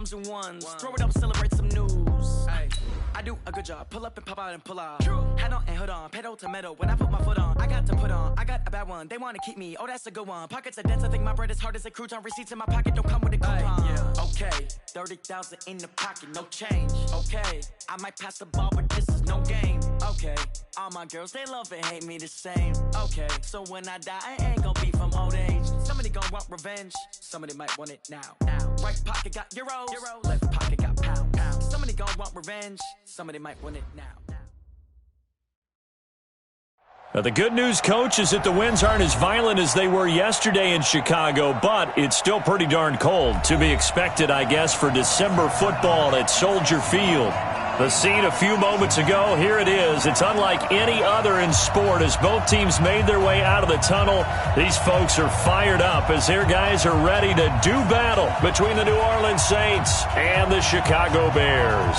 and ones. Throw it up, celebrate some news. Ay, I do a good job. Pull up and pop out and pull out. Hat on and hood on. Pedal to metal. When I put my foot on, I got to put on. I got a bad one. They want to keep me. Oh, that's a good one. Pockets are dense. I think my bread is hard as a crouton. Receipts in my pocket don't come with a coupon. Yeah. Okay, 30,000 in the pocket, no change. Okay, I might pass the ball, but this is no game. Okay, all my girls, they love and hate me the same. Okay, so when I die, I ain't gonna be from old age. Somebody gonna want revenge. Somebody might want it now. Right pocket got euros. Left pocket got pounds. Somebody gonna want revenge. Somebody might want it now. Now, the good news, Coach, is that the winds aren't as violent as they were yesterday in Chicago, but it's still pretty darn cold. To be expected, I guess, for December football at Soldier Field. The scene a few moments ago, here it is. It's unlike any other in sport as both teams made their way out of the tunnel. These folks are fired up as their guys are ready to do battle between the New Orleans Saints and the Chicago Bears.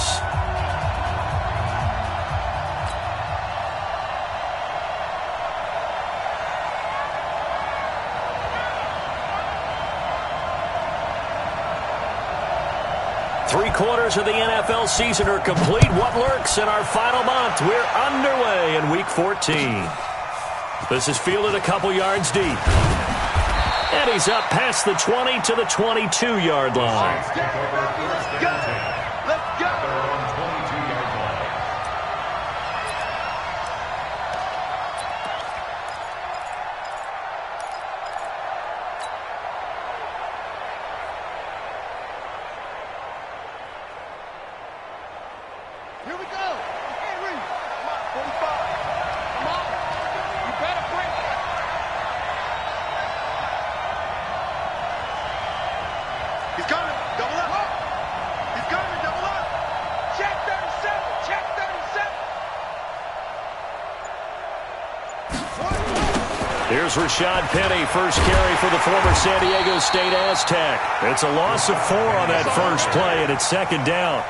Three-quarters of the NFL season are complete. What lurks in our final month? We're underway in Week 14. This is fielded a couple yards deep. And he's up past the 20 to the 22-yard line. Let's go! Let's go! Here we go. Henry. Come on, 45. Come on. You better break it. He's coming. Double up. He's coming. Double up. Check 37. Check 37. Here's Rashad Penny, first carry for the former San Diego State Aztec. It's a loss of 4 on that first play, and it's second down.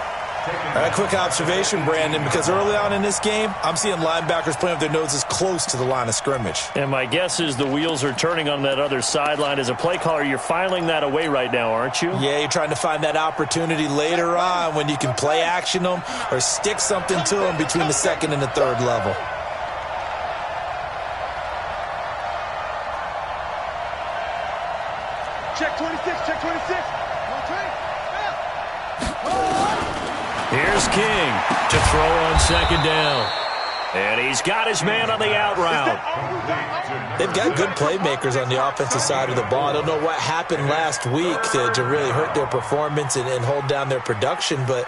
A quick observation, Brandon, because early on in this game, I'm seeing linebackers playing with their noses close to the line of scrimmage. And my guess is the wheels are turning on that other sideline. As a play caller, you're filing that away right now, aren't you? Yeah, you're trying to find that opportunity later on when you can play action them or stick something to them between the second and the third level. Check 26. Check 26. Here's King to throw on second down. And he's got his man on the out route. They've got good playmakers on the offensive side of the ball. I don't know what happened last week to really hurt their performance and hold down their production, but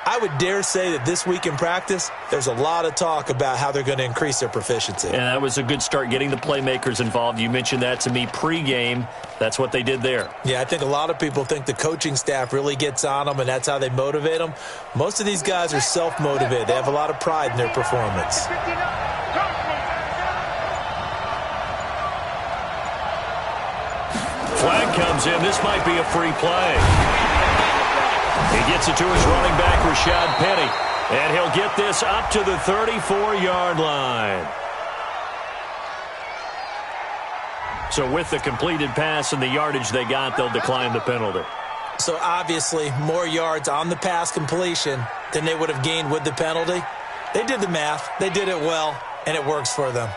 I would dare say that this week in practice, there's a lot of talk about how they're going to increase their proficiency. And that was a good start, getting the playmakers involved. You mentioned that to me pregame. That's what they did there. Yeah, I think a lot of people think the coaching staff really gets on them, and that's how they motivate them. Most of these guys are self-motivated. They have a lot of pride in their performance. Flag comes in. This might be a free play. He gets it to his running back, Rashad Penny. And he'll get this up to the 34-yard line. So with the completed pass and the yardage they got, they'll decline the penalty. So obviously, more yards on the pass completion than they would have gained with the penalty. They did the math. They did it well, and it works for them.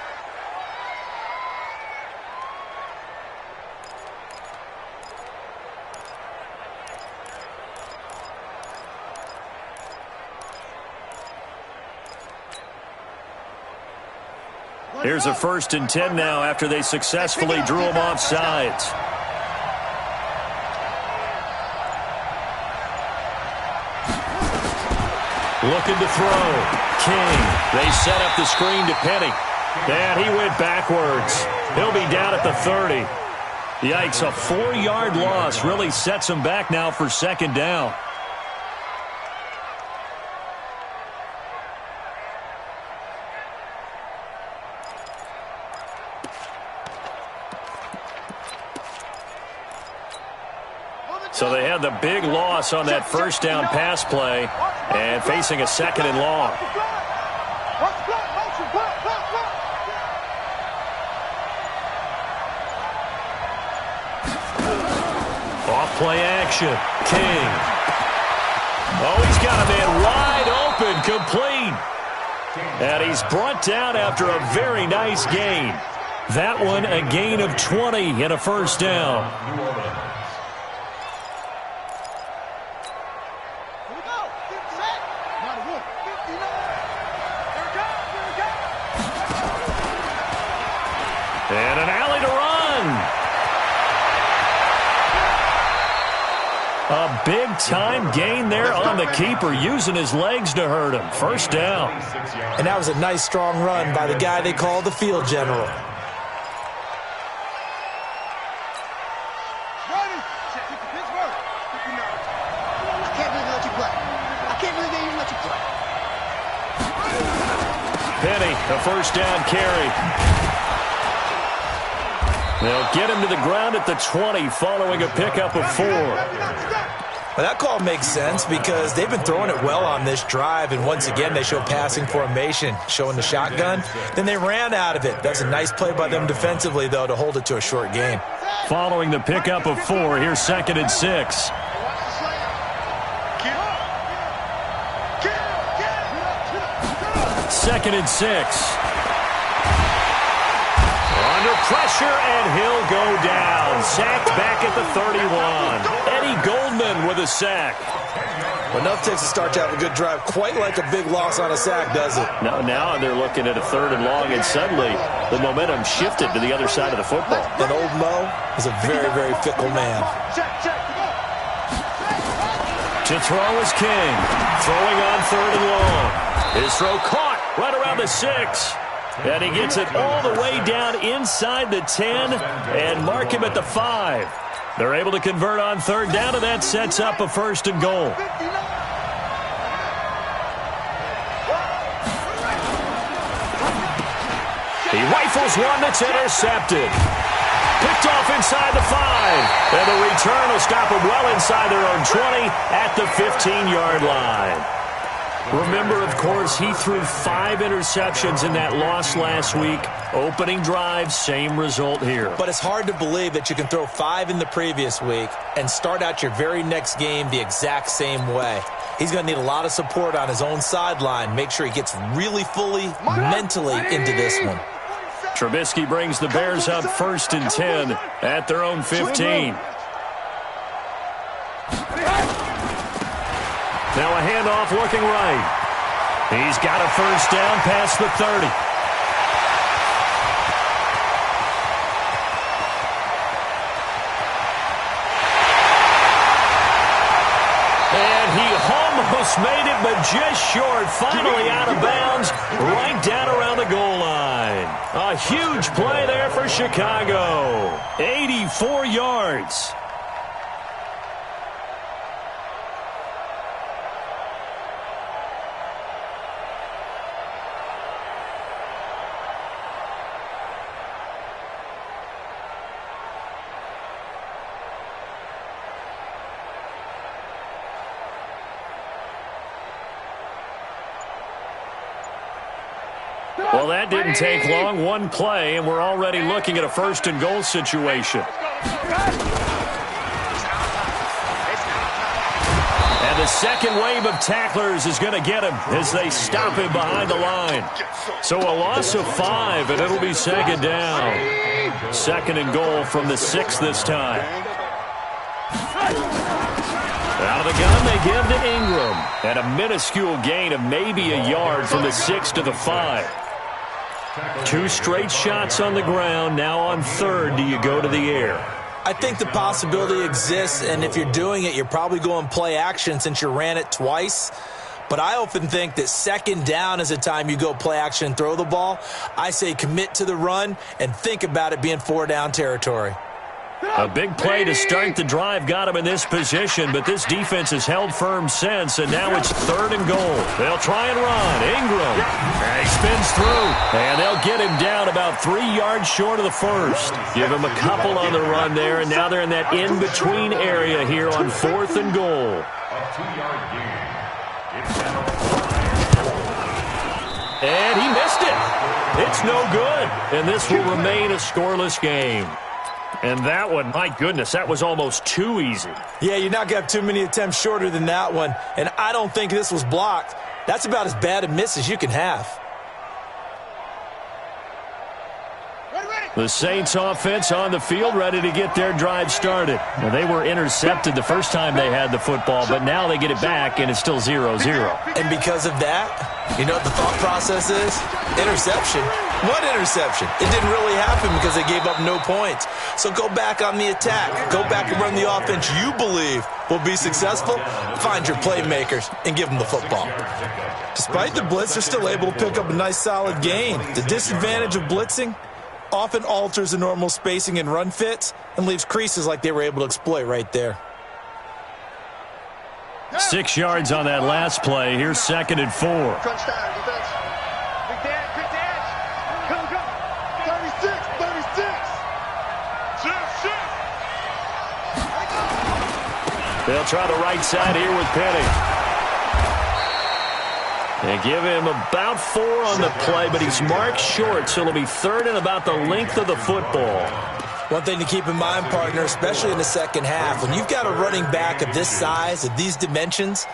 Here's a 1st and 10 now after they successfully drew him off sides. Looking to throw. King. They set up the screen to Penny. And he went backwards. He'll be down at the 30. Yikes, a 4-yard loss really sets him back now for second down. So they had the big loss on that first down pass play and facing a 2nd and long. Off Play action. King. Oh, he's got a man wide open, complete. And he's brought down after a very nice gain. That one a gain of 20 and a first down. And an alley to run. A big-time gain there on the keeper, using his legs to hurt him. First down. And that was a nice, strong run by the guy they call the field general. Penny, a first down carry. They'll get him to the ground at the 20 following a pickup of 4. Well, that call makes sense because they've been throwing it well on this drive, and once again they show passing formation, showing the shotgun. Then they ran out of it. That's a nice play by them defensively, though, to hold it to a short gain. Following the pickup of 4, here's 2nd and 6. Second and 6. Under pressure, and he'll go down. Sacked back at the 31. Eddie Goldman with a sack. Well, enough takes a start to have a good drive. Quite like a big loss on a sack, does it? No, now they're looking at a 3rd and long, and suddenly the momentum shifted to the other side of the football. And old Mo is a very, very fickle man. To throw is King. Throwing on 3rd and long. His throw caught right around the 6. And he gets it all the way down inside the 10 and mark him at the 5. They're able to convert on 3rd down, and that sets up a 1st and goal. He rifles one that's intercepted. Picked off inside the 5. And the return will stop him well inside their own 20 at the 15-yard line. Remember, of course, he threw 5 interceptions in that loss last week. Opening drive, same result here. But it's hard to believe that you can throw 5 in the previous week and start out your very next game the exact same way. He's going to need a lot of support on his own sideline. Make sure he gets really fully mentally into this one. Trubisky brings the Bears up 1st and 10 at their own 15. Now a handoff looking right. He's got a first down past the 30. And he almost made it, but just short. Finally out of bounds, right down around the goal line. A huge play there for Chicago. 84 yards. Well, that didn't take long. One play, and we're already looking at a 1st and goal situation. And the second wave of tacklers is going to get him as they stop him behind the line. So a loss of 5, and it'll be 2nd down. 2nd and goal from the 6 this time. Out of the gun, they give to Ingram. And a minuscule gain of maybe a yard from the 6 to the 5. 2 straight shots on the ground. Now on 3rd, do you go to the air? I think the possibility exists, and if you're doing it, you're probably going play action since you ran it twice. But I often think that 2nd down is the time you go play action and throw the ball. I say commit to the run and think about it being 4-down territory. A big play to start the drive got him in this position, but this defense has held firm since, and now it's 3rd and goal. They'll try and run. Ingram. And he spins through, and they'll get him down about 3 yards short of the 1st. Give him a couple on the run there, and now they're in that in-between area here on 4th and goal. And he missed it. It's no good, and this will remain a scoreless game. And that one, my goodness, that was almost too easy. Yeah, you're not going to have too many attempts shorter than that one. And I don't think this was blocked. That's about as bad a miss as you can have. The Saints offense on the field, ready to get their drive started. Now, they were intercepted the first time they had the football, but now they get it back, and it's still 0-0. And because of that, you know what the thought process is? Interception. What interception? It didn't really happen because they gave up no points. So go back on the attack. Go back and run the offense you believe will be successful. Find your playmakers and give them the football. Despite the blitz, they're still able to pick up a nice solid gain. The disadvantage of blitzing often alters the normal spacing and run fits and leaves creases like they were able to exploit right there. 6 yards on that last play. Here's 2nd and 4. Crunch time, defense. Big dash, big dash. Come, come. 36, 36. Shift, shift. They'll try the right side here with Penny. They give him about 4 on the play, but he's marked short, so it'll be 3rd and about the length of the football. One thing to keep in mind, partner, especially in the second half, when you've got a running back of this size, of these dimensions,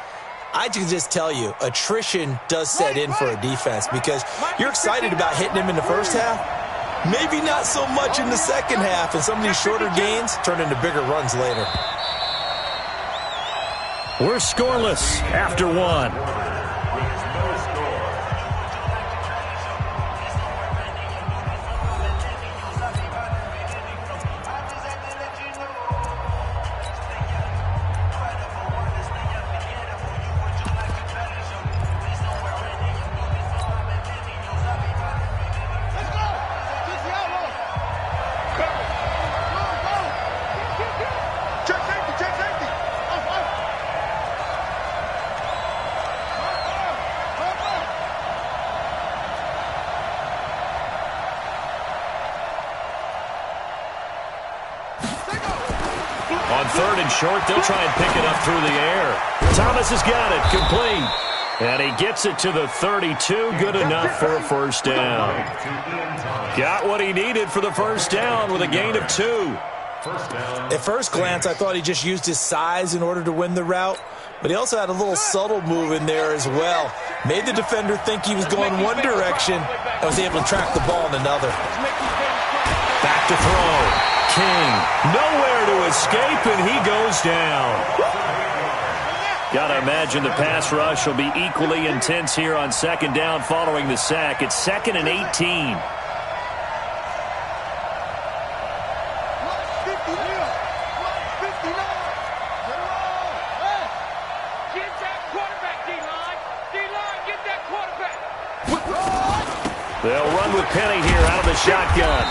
I can just tell you, attrition does set in for a defense because you're excited about hitting him in the first half, maybe not so much in the second half, and some of these shorter gains turn into bigger runs later. We're scoreless after 1. On 3rd and short, they'll try and pick it up through the air. Thomas has got it, complete. And he gets it to the 32, good enough for a first down. Got what he needed for the first down with a gain of 2. At first glance, I thought he just used his size in order to win the route, but he also had a little subtle move in there as well. Made the defender think he was going one direction and was able to track the ball in another. Back to throw. King, nowhere to escape, and he goes down. Gotta imagine the pass rush will be equally intense here on 2nd down following the sack. It's 2nd and 18. They'll run with Penny here out of the shotgun.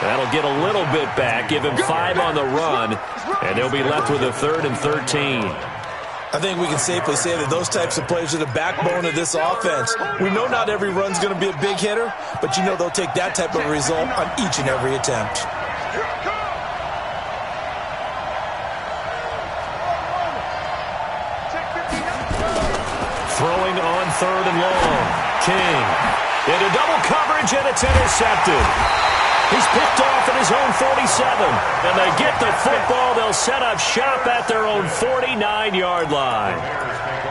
That'll get a little bit back, give him 5 on the run, and they'll be left with a 3rd and 13. I think we can safely say that those types of plays are the backbone of this offense. We know not every run's going to be a big hitter, but you know they'll take that type of result on each and every attempt. Throwing on 3rd and long. King into double coverage, and it's intercepted. He's picked off at his own 47. And they get the football. They'll set up shop at their own 49-yard line.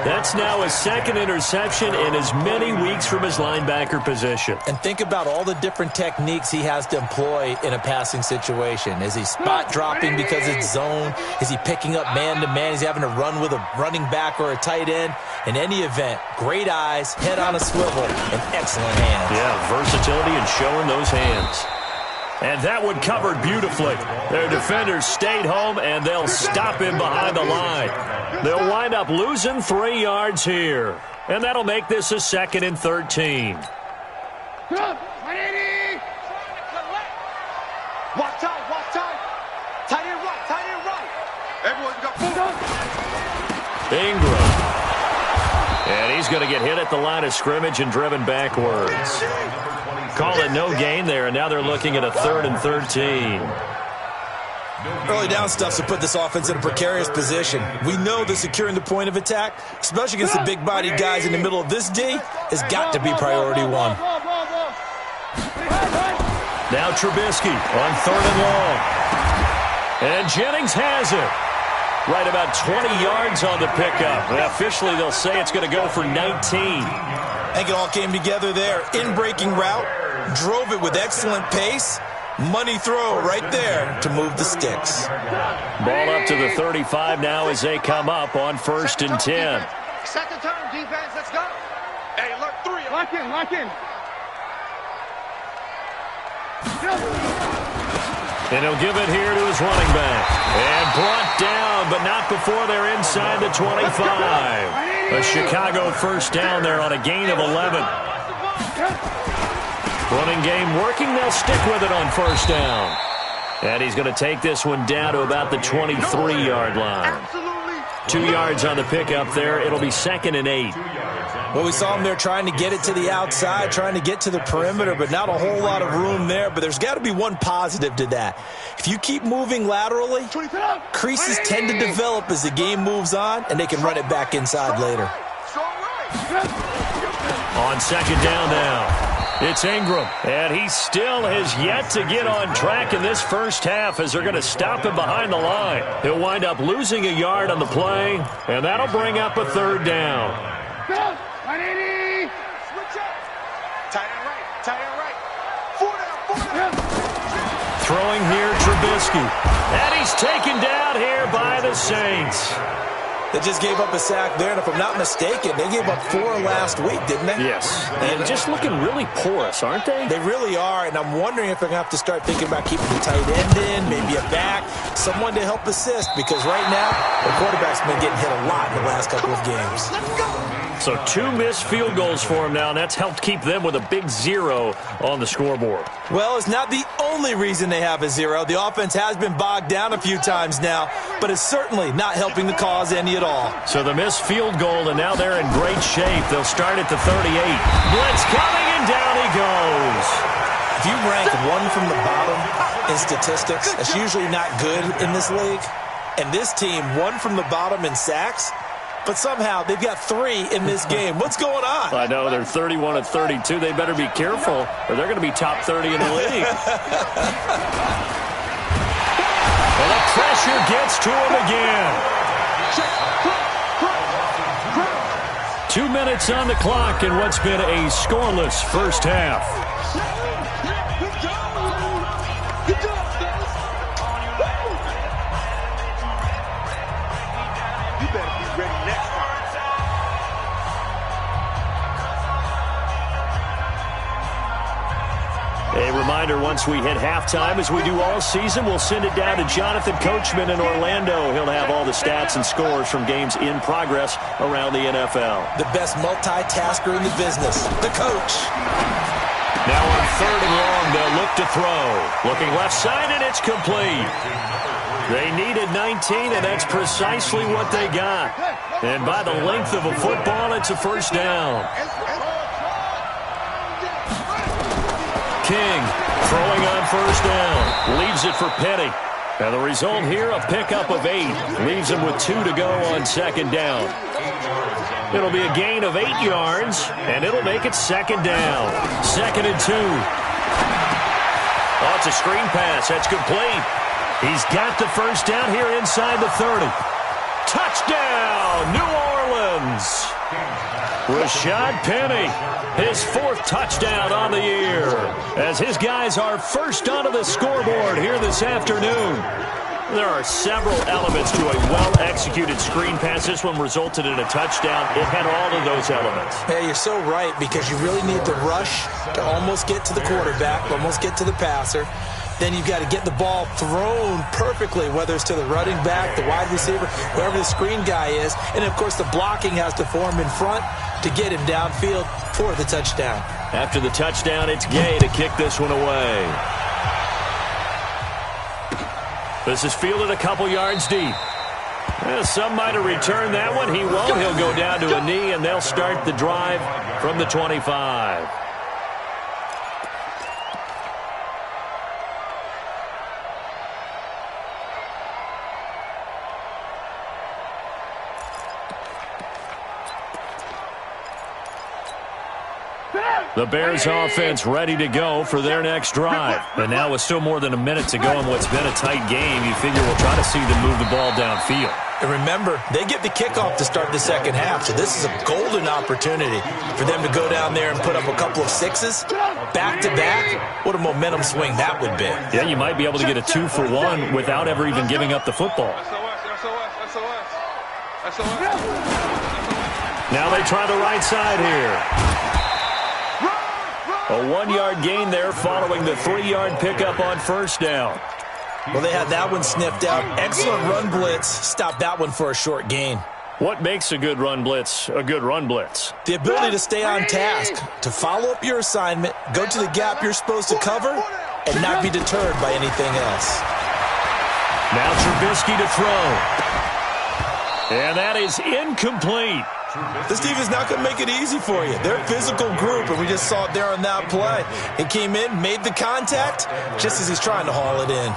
That's now his 2nd interception in as many weeks from his linebacker position. And think about all the different techniques he has to employ in a passing situation. Is he spot dropping because it's zone? Is he picking up man-to-man? Is he having to run with a running back or a tight end? In any event, great eyes, head on a swivel, and excellent hands. Yeah, versatility and showing those hands. And that one covered beautifully. Their defenders stayed home, and they'll stop him behind the line. They'll wind up losing 3 yards here. And that'll make this a 2nd and 13. Watch time, watch time. Tight end right, tight end right. Everyone's got full. Ingram. And he's going to get hit at the line of scrimmage and driven backwards. Call it no gain there, and now they're looking at a 3rd and 13. Early down stuffs to put this offense in a precarious position. We know that securing the point of attack, especially against the big-bodied guys in the middle of this D, has got to be priority 1. Now Trubisky on 3rd and long. And Jennings has it. Right about 20 yards on the pickup. And officially, they'll say it's going to go for 19. I think it all came together there. In-breaking route, drove it with excellent pace. Money throw right there to move the sticks. Ball up to the 35 now as they come up on 1st and 10. Set the turn, defense. Let's go. Hey, alert 3. Lock in, lock in. And he'll give it here to his running back. And brought down, but not before they're inside the 25. A Chicago first down there on a gain of 11. Running game working. They'll stick with it on 1st down. And he's going to take this one down to about the 23-yard line. 2 yards on the pickup there. It'll be 2nd and 8. Well, we saw him there trying to get it to the outside, trying to get to the perimeter, but not a whole lot of room there. But there's got to be one positive to that. If you keep moving laterally, creases tend to develop as the game moves on, and they can run it back inside later. On 2nd down now, it's Ingram. And he still has yet to get on track in this first half as they're going to stop him behind the line. He'll wind up losing a yard on the play, and that'll bring up a 3rd down. Go! 180! Switch up! Tight end right, tight end right. 4 down. Throwing here, Trubisky. And he's taken down here by the Saints. They just gave up a sack there, and if I'm not mistaken, they gave up 4 last week, didn't they? Yes. And just looking really porous, aren't they? They really are, and I'm wondering if they're going to have to start thinking about keeping the tight end in, maybe a back, someone to help assist, because right now, the quarterback's been getting hit a lot in the last couple of games. So 2 missed field goals for him now, and that's helped keep them with a big 0 on the scoreboard. Well, it's not the only reason they have a 0. The offense has been bogged down a few times now, but it's certainly not helping the cause any at all. So the missed field goal, and now they're in great shape. They'll start at the 38. Blitz coming, and down he goes. If you rank one from the bottom in statistics, that's usually not good in this league. And this team, one from the bottom in sacks, but somehow they've got 3 in this game. What's going on? I know, they're 31 of 32. They better be careful, or they're going to be top 30 in the league. Well, the pressure gets to him again. 2 minutes on the clock in what's been a scoreless first half. A reminder, once we hit halftime, as we do all season, we'll send it down to Jonathan Coachman in Orlando. He'll have all the stats and scores from games in progress around the NFL. The best multitasker in the business, the coach. Now on 3rd and long, they'll look to throw. Looking left side, and it's complete. They needed 19, and that's precisely what they got. And by the length of a football, it's a first down. King throwing on 1st down. Leaves it for Penny. And the result here, a pickup of 8. Leaves him with 2 to go on 2nd down. It'll be a gain of 8 yards, and it'll make it 2nd down. 2nd and 2. Oh, it's a screen pass. That's complete. He's got the first down here inside the 30. Touchdown, New Orleans. Rashad Penny, his 4th touchdown on the year, as his guys are first onto the scoreboard here this afternoon. There are several elements to a well-executed screen pass. This one resulted in a touchdown. It had all of those elements. Hey, you're so right, because you really need the rush to almost get to the quarterback, almost get to the passer. Then you've got to get the ball thrown perfectly, whether it's to the running back, the wide receiver, wherever the screen guy is. And, of course, the blocking has to form in front to get him downfield for the touchdown. After the touchdown, it's Gay to kick this one away. This is fielded a couple yards deep. Well, some might have returned that one. He won't. He'll go down to a knee, and they'll start the drive from the 25. The Bears offense ready to go for their next drive. And now with still more than a minute to go in what's been a tight game, you figure we'll try to see them move the ball downfield. And remember, they get the kickoff to start the second half, so this is a golden opportunity for them to go down there and put up a couple of sixes back-to-back. What a momentum swing that would be. Yeah, you might be able to get a 2-for-1 without ever even giving up the football. Now they try the right side here. A 1-yard gain there following the 3-yard pickup on first down. Well, they had that one sniffed out. Excellent run blitz. Stopped that one for a short gain. What makes a good run blitz a good run blitz? The ability to stay on task, to follow up your assignment, go to the gap you're supposed to cover, and not be deterred by anything else. Now Trubisky to throw. And that is incomplete. This defense is not going to make it easy for you. They're a physical group, and we just saw it there on that play. He came in, made the contact, just as he's trying to haul it in.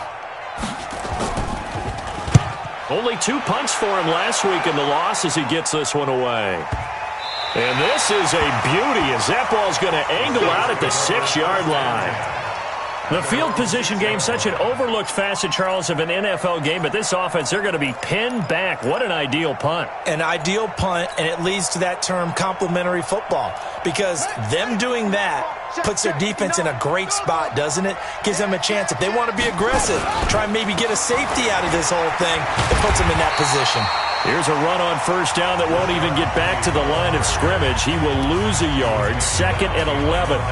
Only 2 punts for him last week in the loss as he gets this one away. And this is a beauty as that ball's going to angle out at the 6-yard line. The field position game, such an overlooked facet, Charles, of an NFL game, but this offense, they're going to be pinned back. What an ideal punt. An ideal punt, and it leads to that term complementary football, because them doing that puts their defense in a great spot, doesn't it? Gives them a chance. If they want to be aggressive, try and maybe get a safety out of this whole thing, it puts them in that position. Here's a run on first down that won't even get back to the line of scrimmage. He will lose a yard, 2nd and 11.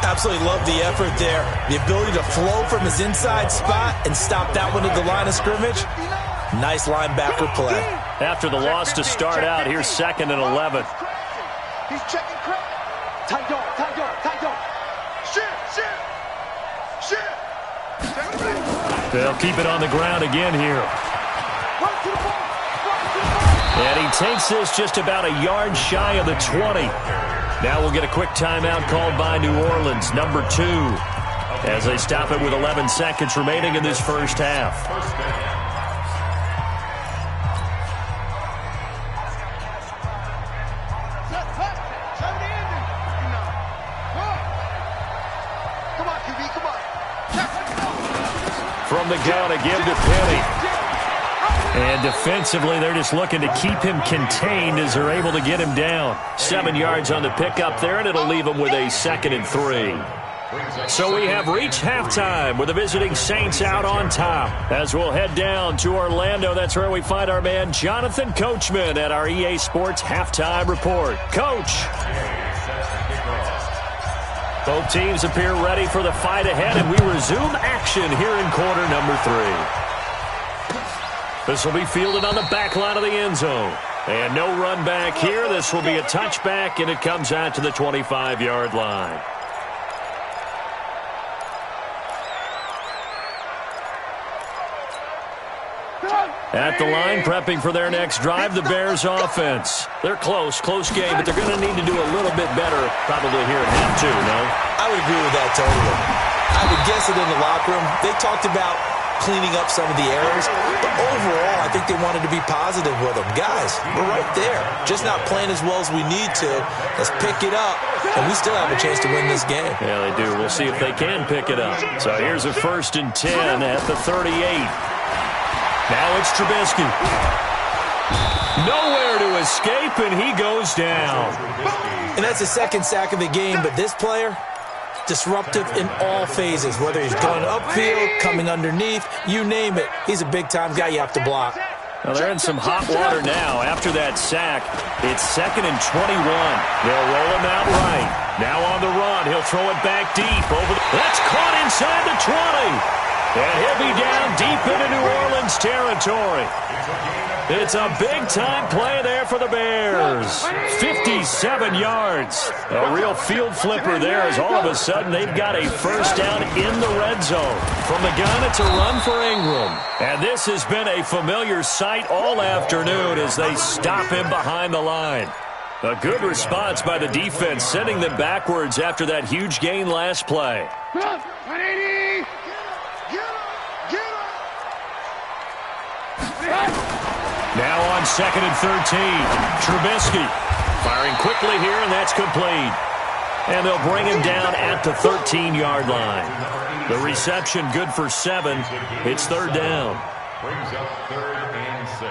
Absolutely love the effort there. The ability to flow from his inside spot and stop that one at the line of scrimmage. Nice linebacker play. After the loss to start out, here's 2nd and 11. He's checking crap. Tight dog. Shit. They'll keep it on the ground again here. And he takes this just about a yard shy of the 20. Now we'll get a quick timeout called by New Orleans, number 2, as they stop it with 11 seconds remaining in this first half. Come on, QB, come on. From the gun, a give to Penny. And defensively, they're just looking to keep him contained as they're able to get him down. 7 yards on the pickup there, and it'll leave him with a 2nd and 3. So we have reached halftime with the visiting Saints out on top. As we'll head down to Orlando, that's where we find our man Jonathan Coachman at our EA Sports Halftime Report. Coach. Both teams appear ready for the fight ahead, and we resume action here in quarter number 3. This will be fielded on the back line of the end zone. And no run back here. This will be a touchback, and it comes out to the 25-yard line. At the line, prepping for their next drive, the Bears offense. They're close game, but they're going to need to do a little bit better probably here at half 2, no? I would agree with that totally. I would guess it in the locker room. They talked about cleaning up some of the errors, but overall, I think they wanted to be positive with them. Guys, we're right there. Just not playing as well as we need to. Let's pick it up, and we still have a chance to win this game. Yeah, they do. We'll see if they can pick it up. So here's a 1st and 10 at the 38. Now it's Trubisky. Nowhere to escape, and he goes down. And that's the 2nd sack of the game, but this player, disruptive in all phases, whether he's going upfield, coming underneath, you name it. He's a big-time guy you have to block. Well, they're in some hot water now. After that sack, it's 2nd and 21. They'll roll him out right. Now on the run, he'll throw it back deep. That's caught inside the 20. And he'll be down deep into New Orleans territory. It's a big-time play there for the Bears. 57 yards. A real field flipper there as all of a sudden they've got a first down in the red zone. From the gun, it's a run for Ingram. And this has been a familiar sight all afternoon as they stop him behind the line. A good response by the defense, sending them backwards after that huge gain last play. 180. Now on 2nd and 13, Trubisky firing quickly here, and that's complete. And they'll bring him down at the 13-yard line. The reception good for 7. It's third down. Brings up 3rd and 6.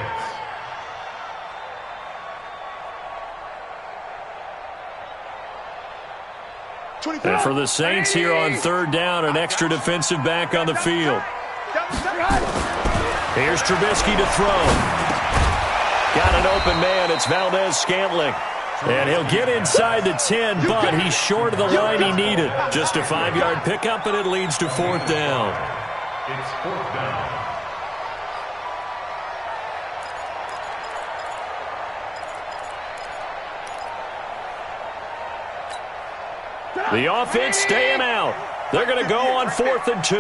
And for the Saints here on third down, an extra defensive back on the field. Here's Trubisky to throw. Got an open man. It's Valdez-Scantling. And he'll get inside the 10, but he's short of the line he needed. Just a 5-yard pickup, and it leads to fourth down. It's fourth down. The offense staying out. They're going to go on 4th and 2.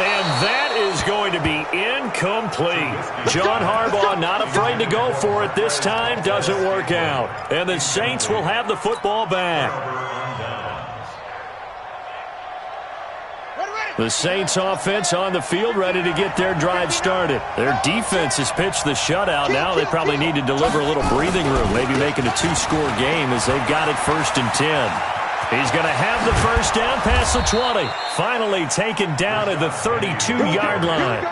And that is going to be incomplete. John Harbaugh not afraid to go for it this time. Doesn't work out. And the Saints will have the football back. The Saints offense on the field ready to get their drive started. Their defense has pitched the shutout. Now they probably need to deliver a little breathing room, maybe making a 2-score game as they've got it 1st and 10. He's going to have the first down past the 20. Finally taken down at the 32-yard line.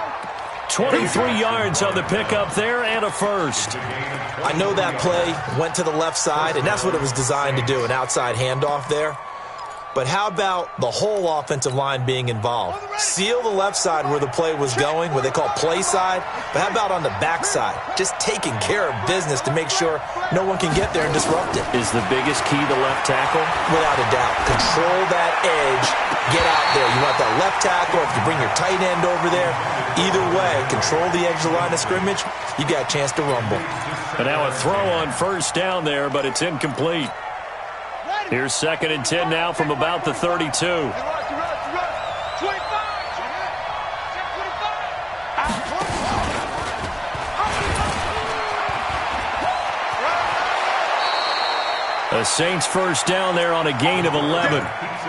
23 yards on the pickup there and a first. I know that play went to the left side, and that's what it was designed to do, an outside handoff there. But how about the whole offensive line being involved? Seal the left side where the play was going, what they call play side. But how about on the back side? Just taking care of business to make sure no one can get there and disrupt it. Is the biggest key the left tackle? Without a doubt. Control that edge. Get out there. You want that left tackle. If you bring your tight end over there, either way, control the edge of the line of scrimmage, you got a chance to rumble. And now a throw on first down there, but it's incomplete. Here's 2nd and 10 now from about the 32. The Saints first down there on a gain of 11.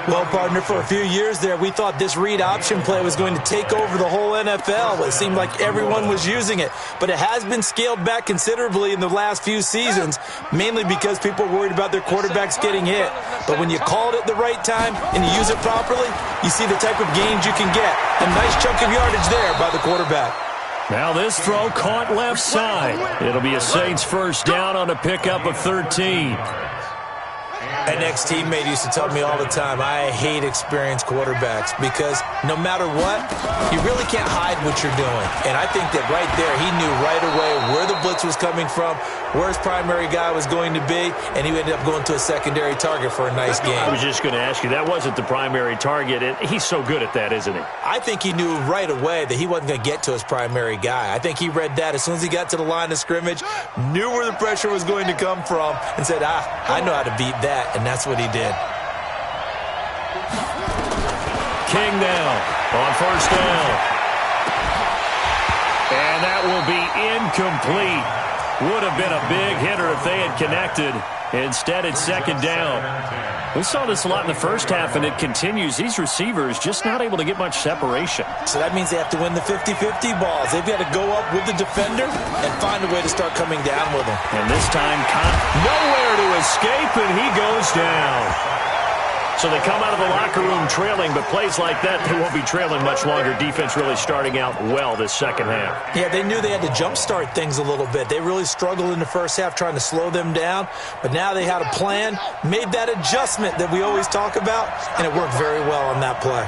Well, partner, for a few years there, we thought this read option play was going to take over the whole NFL. It seemed like everyone was using it. But it has been scaled back considerably in the last few seasons, mainly because people are worried about their quarterbacks getting hit. But when you call it at the right time and you use it properly, you see the type of gains you can get. A nice chunk of yardage there by the quarterback. Now this throw caught left side. It'll be a Saints first down on a pickup of 13. An ex-teammate used to tell me all the time, I hate experienced quarterbacks because no matter what, you really can't hide what you're doing. And I think that right there, he knew right away where the blitz was coming from, where his primary guy was going to be, and he ended up going to a secondary target for a nice game. I was just going to ask you, that wasn't the primary target. He's so good at that, isn't he? I think he knew right away that he wasn't going to get to his primary guy. I think he read that as soon as he got to the line of scrimmage, knew where the pressure was going to come from, and said, I know how to beat that. And that's what he did. King now on first down. And that will be incomplete. Would have been a big hitter if they had connected. Instead, it's second down. We saw this a lot in the first half, and it continues. These receivers just not able to get much separation. So that means they have to win the 50-50 balls. They've got to go up with the defender and find a way to start coming down with them. And this time, nowhere to escape, and he goes down. So they come out of the locker room trailing, but plays like that, they won't be trailing much longer. Defense really starting out well this second half. Yeah, they knew they had to jumpstart things a little bit. They really struggled in the first half trying to slow them down, but now they had a plan, made that adjustment that we always talk about, and it worked very well on that play.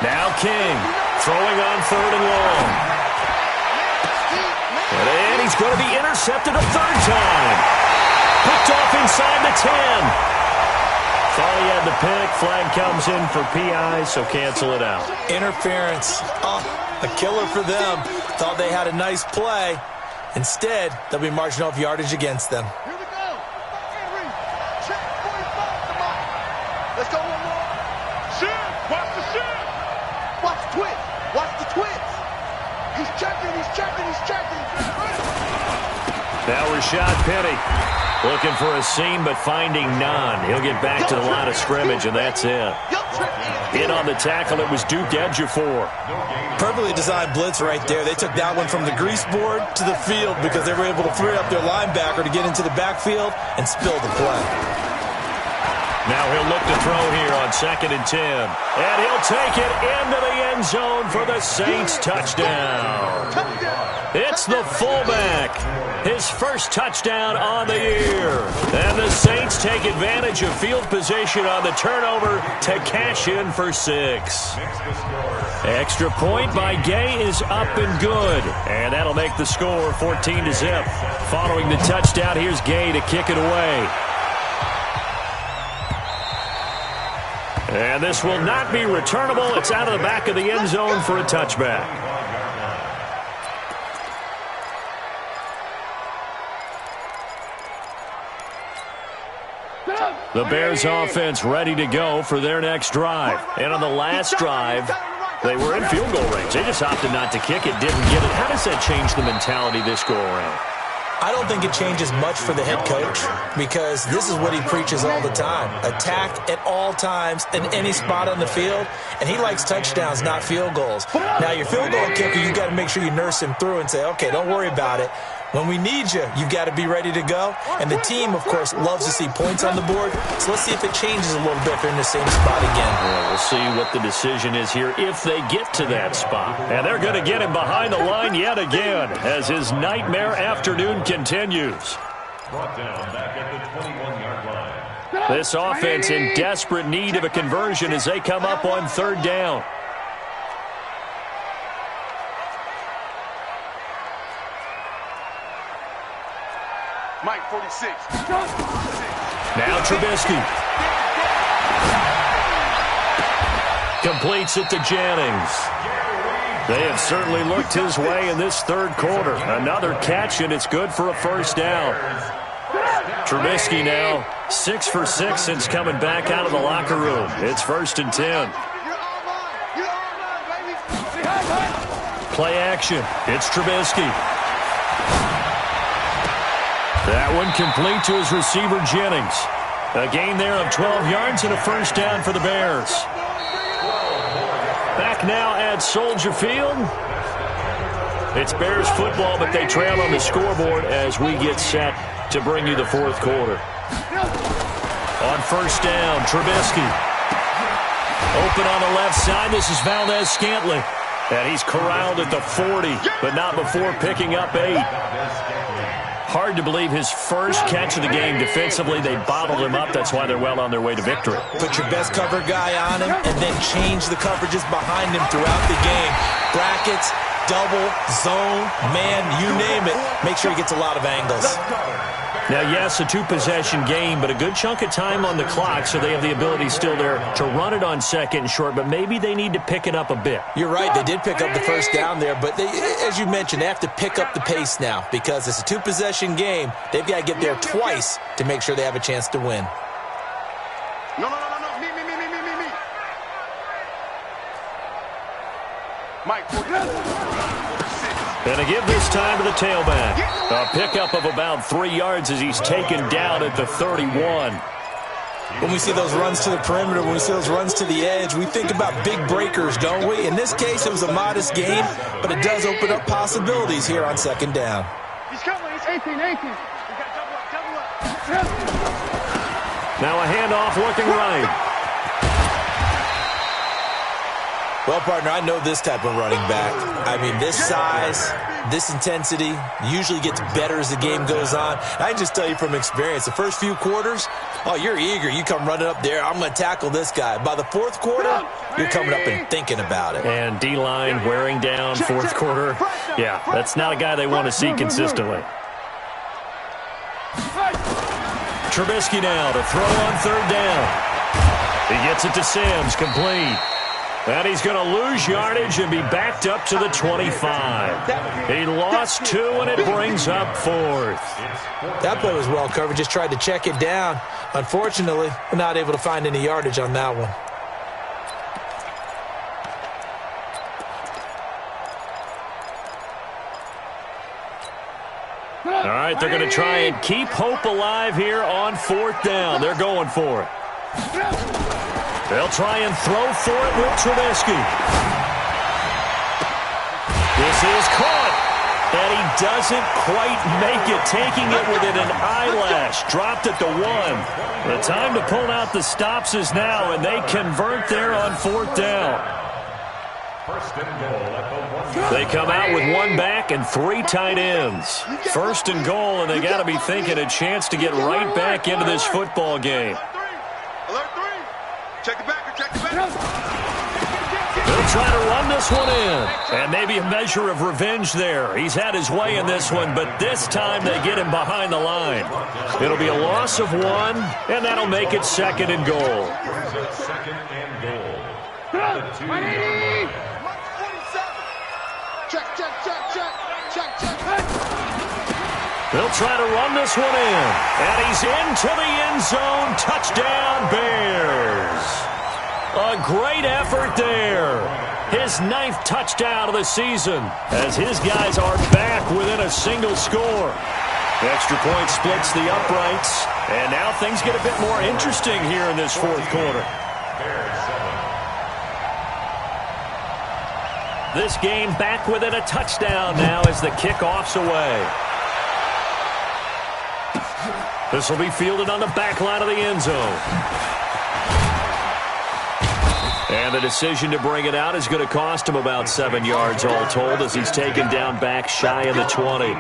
Now King, throwing on third and long. And he's going to be intercepted a third time. Picked off inside the 10. Thought he had the pick. Flag comes in for PI, so cancel it out. Interference. A killer for them. Thought they had a nice play. Instead, they'll be marching off yardage against them. Here we go. Check 45. Come on. Let's go one more. Shoot. Watch the shoot. Watch the twist. Watch the twist. He's checking. He's checking. He's checking. Now Rashad Penny. Looking for a seam, but finding none. He'll get back to the line of scrimmage, and that's it. In on the tackle, it was Duke Ejiofor. Perfectly designed blitz right there. They took that one from the grease board to the field because they were able to free up their linebacker to get into the backfield and spill the play. Now he'll look to throw here on 2nd and 10. And he'll take it into the end zone for the Saints touchdown. It's the fullback. His first touchdown on the year. And the Saints take advantage of field position on the turnover to cash in for 6. Extra point by Gay is up and good. And that'll make the score 14-0. Following the touchdown, here's Gay to kick it away. And this will not be returnable. It's out of the back of the end zone for a touchback. The Bears offense ready to go for their next drive. And on the last drive, they were in field goal range. They just opted not to kick it, didn't get it. How does that change the mentality this go around? I don't think it changes much for the head coach because this is what he preaches all the time. Attack at all times in any spot on the field, and he likes touchdowns, not field goals. Now, your field goal kicker, you got to make sure you nurse him through and say, okay, don't worry about it. When we need you, you've got to be ready to go. And the team, of course, loves to see points on the board. So let's see if it changes a little bit if they're in the same spot again. Well, we'll see what the decision is here if they get to that spot. And they're going to get him behind the line yet again as his nightmare afternoon continues. Brought down back at the 21-yard line. This offense in desperate need of a conversion as they come up on 3rd down. Mike 46. Now Trubisky. Completes it to Jennings. They have certainly looked his way in this 3rd quarter. Another catch, and it's good for a 1st down. Trubisky now 6 for 6 since coming back out of the locker room. It's 1st and 10. Play action. It's Trubisky. That one complete to his receiver, Jennings. A gain there of 12 yards and a 1st down for the Bears. Back now at Soldier Field. It's Bears football, but they trail on the scoreboard as we get set to bring you the 4th quarter. On 1st down, Trubisky. Open on the left side. This is Valdez-Scantling. And he's corralled at the 40, but not before picking up 8. Hard to believe his first catch of the game defensively. They bottled him up. That's why they're well on their way to victory. Put your best cover guy on him and then change the coverages behind him throughout the game. Brackets, double, zone, man, you name it. Make sure he gets a lot of angles. Now, yes, a 2-possession game, but a good chunk of time on the clock, so they have the ability still there to run it on 2nd and short, but maybe they need to pick it up a bit. You're right. They did pick up the 1st down there, but they, as you mentioned, they have to pick up the pace now because it's a 2-possession game. They've got to get there twice to make sure they have a chance to win. No. Me. Mike 46. And a give this time to the tailback. A pickup of about 3 yards as he's taken down at the 31. When we see those runs to the perimeter, when we see those runs to the edge, we think about big breakers, don't we? In this case, it was a modest gain, but it does open up possibilities here on 2nd down. He's coming. He's 18. We got double up. Now a handoff looking right. Well, partner, I know this type of running back. I mean, this size, this intensity usually gets better as the game goes on. I can just tell you from experience, the first few quarters, oh, you're eager. You come running up there, I'm going to tackle this guy. By the 4th quarter, you're coming up and thinking about it. And D-line wearing down 4th quarter. Yeah, that's not a guy they want to see consistently. Trubisky now to throw on 3rd down. He gets it to Sims, complete. And he's going to lose yardage and be backed up to the 25. He lost 2, and it brings up 4th. That play was well covered. Just tried to check it down. Unfortunately, we're not able to find any yardage on that one. All right, they're going to try and keep hope alive here on 4th down. They're going for it. They'll try and throw for it with Trubisky. This is caught, and he doesn't quite make it, taking it within an eyelash. Dropped at the 1. The time to pull out the stops is now, and they convert there on 4th down. First and goal at the 1. They come out with 1 back and 3 tight ends. First and goal, and they got to be thinking a chance to get right back into this football game. Alert 3. Check the back. Check the back. They'll try to run this one in. And maybe a measure of revenge there. He's had his way in this one, but this time they get him behind the line. It'll be a loss of 1, and that'll make it 2nd and goal. Second and goal. At the 2-yard line. Check. They'll try to run this one in. And he's into the end zone. Touchdown, Bears. A great effort there. His 9th touchdown of the season as his guys are back within a single score. Extra point splits the uprights. And now things get a bit more interesting here in this 4th quarter. This game back within a touchdown now as the kickoff's away. This will be fielded on the back line of the end zone. And the decision to bring it out is going to cost him about 7 yards all told as he's taken down back shy of the 20.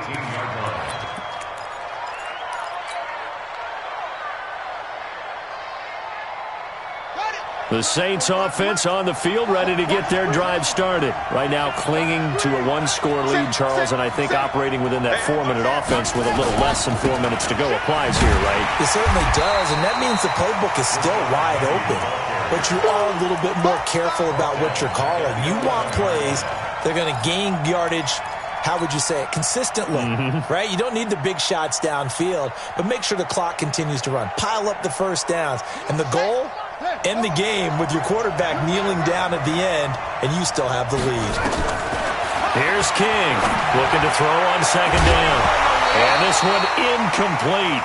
The Saints offense on the field, ready to get their drive started. Right now clinging to a 1-score lead, Charles, and I think operating within that 4-minute offense with a little less than 4 minutes to go applies here, right? It certainly does, and that means the playbook is still wide open. But you are a little bit more careful about what you're calling. You want plays that are going to gain yardage, how would you say it, consistently, right? You don't need the big shots downfield, but make sure the clock continues to run. Pile up the first downs. And the goal? End the game with your quarterback kneeling down at the end, and you still have the lead. Here's King, looking to throw on 2nd down. And this one incomplete.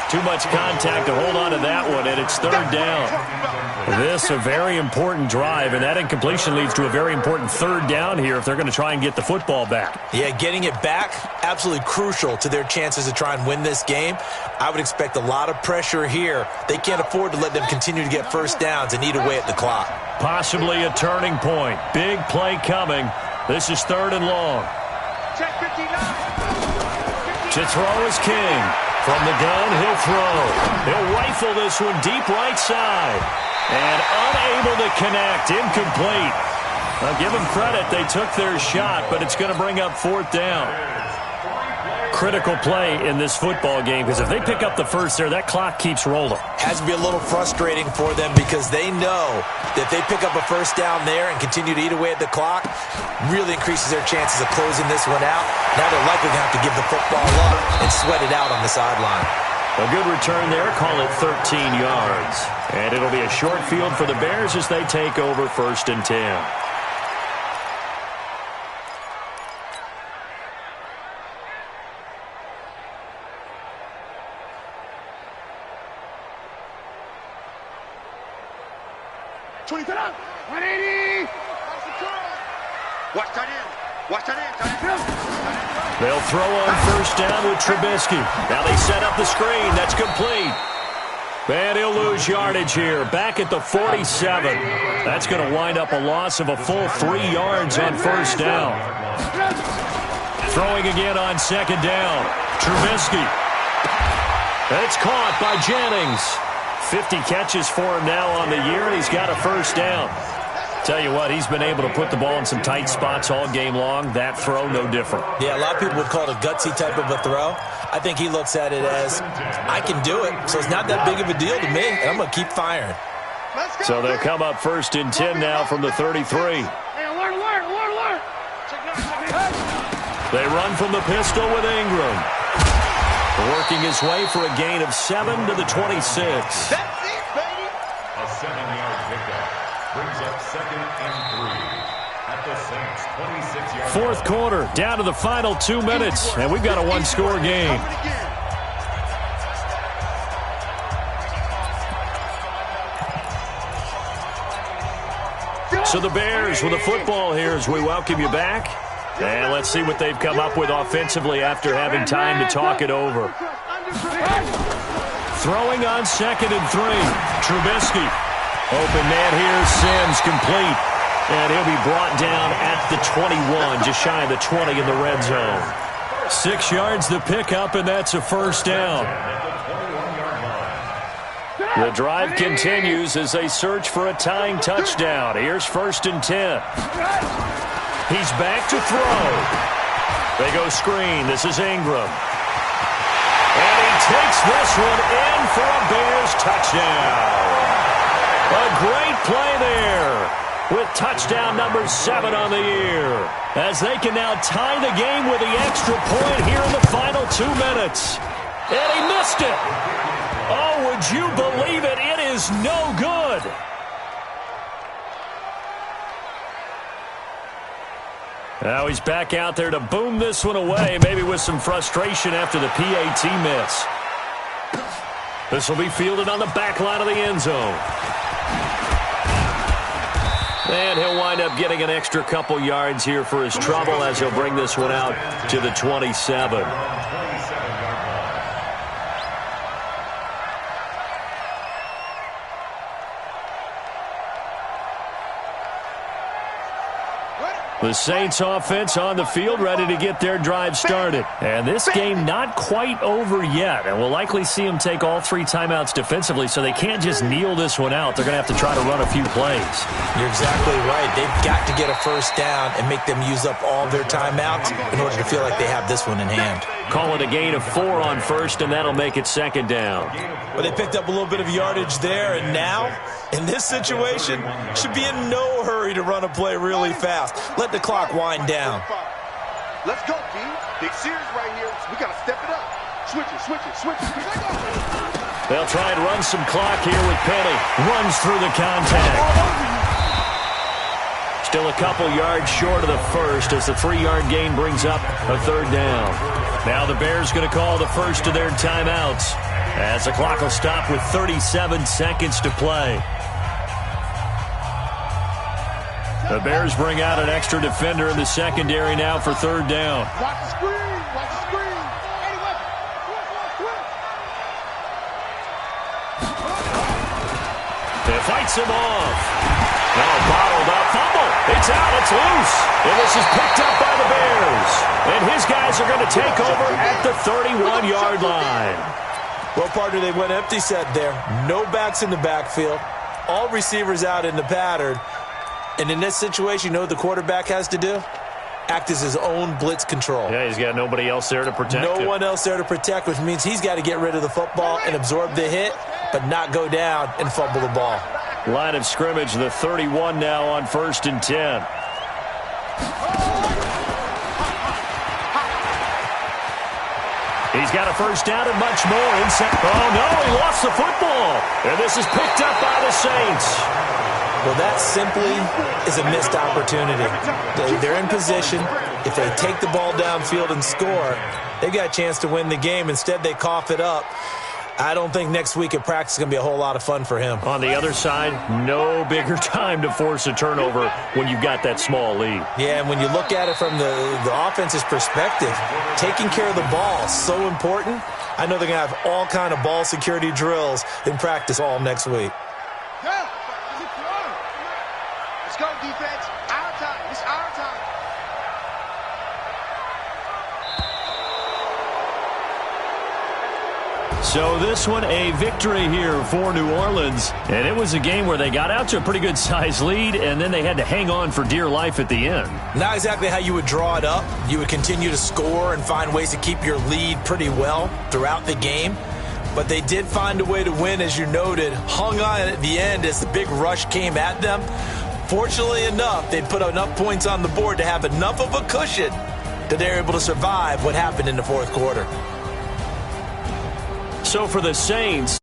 Too much contact to hold on to that one, and it's 3rd down. This a very important drive, and that incompletion leads to a very important 3rd down here if they're going to try and get the football back. Yeah, getting it back, absolutely crucial to their chances to try and win this game. I would expect a lot of pressure here. They can't afford to let them continue to get first downs and eat away at the clock. Possibly a turning point. Big play coming. This is 3rd and long. Check 59. To throw is King. From the gun, he'll throw. He'll rifle this one deep right side. And unable to connect. Incomplete. I'll give them credit. They took their shot, but it's going to bring up 4th down. Critical play in this football game because if they pick up the first there, that clock keeps rolling. Has to be a little frustrating for them because they know that if they pick up a first down there and continue to eat away at the clock, really increases their chances of closing this one out. Now they're likely going to have to give the football up and sweat it out on the sideline. A good return there, call it 13 yards. And it'll be a short field for the Bears as they take over 1st and 10. They'll throw on 1st down with Trubisky. Now they set up the screen. That's complete. And he'll lose yardage here. Back at the 47. That's going to wind up a loss of a full 3 yards on 1st down. Throwing again on 2nd down. Trubisky. It's caught by Jennings. 50 catches for him now on the year, and he's got a 1st down. Tell you what, he's been able to put the ball in some tight spots all game long. That throw, no different. Yeah, a lot of people would call it a gutsy type of a throw. I think he looks at it as, I can do it, so it's not that big of a deal to me, and I'm going to keep firing. So they'll come up 1st and 10 now from the 33. They run from the pistol with Ingram. Working his way for a gain of 7 to the 26. That's it, baby. A 7-yard pickup brings up 2nd and 3. At the Saints' 26-yard Fourth quarter, down to the final 2 minutes, and we've got a one-score game. So the Bears with the football here as we welcome you back. And let's see what they've come up with offensively after having time to talk it over. Throwing on 2nd and 3. Trubisky. Open man here. Sims complete. And he'll be brought down at the 21, just shy of the 20 in the red zone. 6 yards to pick up, and that's a first down. The drive continues as they search for a tying touchdown. Here's 1st and 10. He's back to throw. They go screen. This is Ingram. And he takes this one in for a Bears touchdown. A great play there with touchdown number 7 on the year. As they can now tie the game with the extra point here in the final 2 minutes. And he missed it. Oh, would you believe it? It is no good. Now he's back out there to boom this one away, maybe with some frustration after the PAT miss. This will be fielded on the back line of the end zone. And he'll wind up getting an extra couple yards here for his trouble as he'll bring this one out to the 27. The Saints offense on the field, ready to get their drive started. And this game not quite over yet. And we'll likely see them take all 3 timeouts defensively, so they can't just kneel this one out. They're going to have to try to run a few plays. You're exactly right. They've got to get a first down and make them use up all their timeouts in order to feel like they have this one in hand. Call it a gain of 4 on first, and that'll make it 2nd down. Well, they picked up a little bit of yardage there, and now, in this situation, should be in no hurry to run a play really fast. Let the clock wind down. Let's go, D. Big series right here. We got to step it up. Switch it, switch it, switch it. They'll try and run some clock here with Penny. Runs through the contact. Still a couple yards short of the first as the 3-yard gain brings up a 3rd down. Now the Bears going to call the first of their timeouts as the clock will stop with 37 seconds to play. The Bears bring out an extra defender in the secondary now for 3rd down. Watch the screen, watch the screen. Anyway, It fights him off. Now bottled up, fumble. It's out, it's loose. And this is picked up by the Bears. And his guys are going to take over at the 31-yard line. Well, partner, they went empty set there. No backs in the backfield. All receivers out in the pattern. And in this situation, you know what the quarterback has to do? Act as his own blitz control. Yeah, he's got nobody else there to protect him. No one else there to protect, which means he's got to get rid of the football and absorb the hit, but not go down and fumble the ball. Line of scrimmage, the 31 now on 1st and 10. He's got a first down and much more. Oh, no, he lost the football. And this is picked up by the Saints. Well, that simply is a missed opportunity. They're in position. If they take the ball downfield and score, they've got a chance to win the game. Instead, they cough it up. I don't think next week at practice is going to be a whole lot of fun for him. On the other side, no bigger time to force a turnover when you've got that small lead. Yeah, and when you look at it from the offense's perspective, taking care of the ball is so important. I know they're going to have all kind of ball security drills in practice all next week. Let's go, defense. Our time. It's our time. So this one, a victory here for New Orleans. And it was a game where they got out to a pretty good size lead, and then they had to hang on for dear life at the end. Not exactly how you would draw it up. You would continue to score and find ways to keep your lead pretty well throughout the game. But they did find a way to win, as you noted. Hung on at the end as the big rush came at them. Fortunately enough, they put enough points on the board to have enough of a cushion that they're able to survive what happened in the fourth quarter. So for the Saints,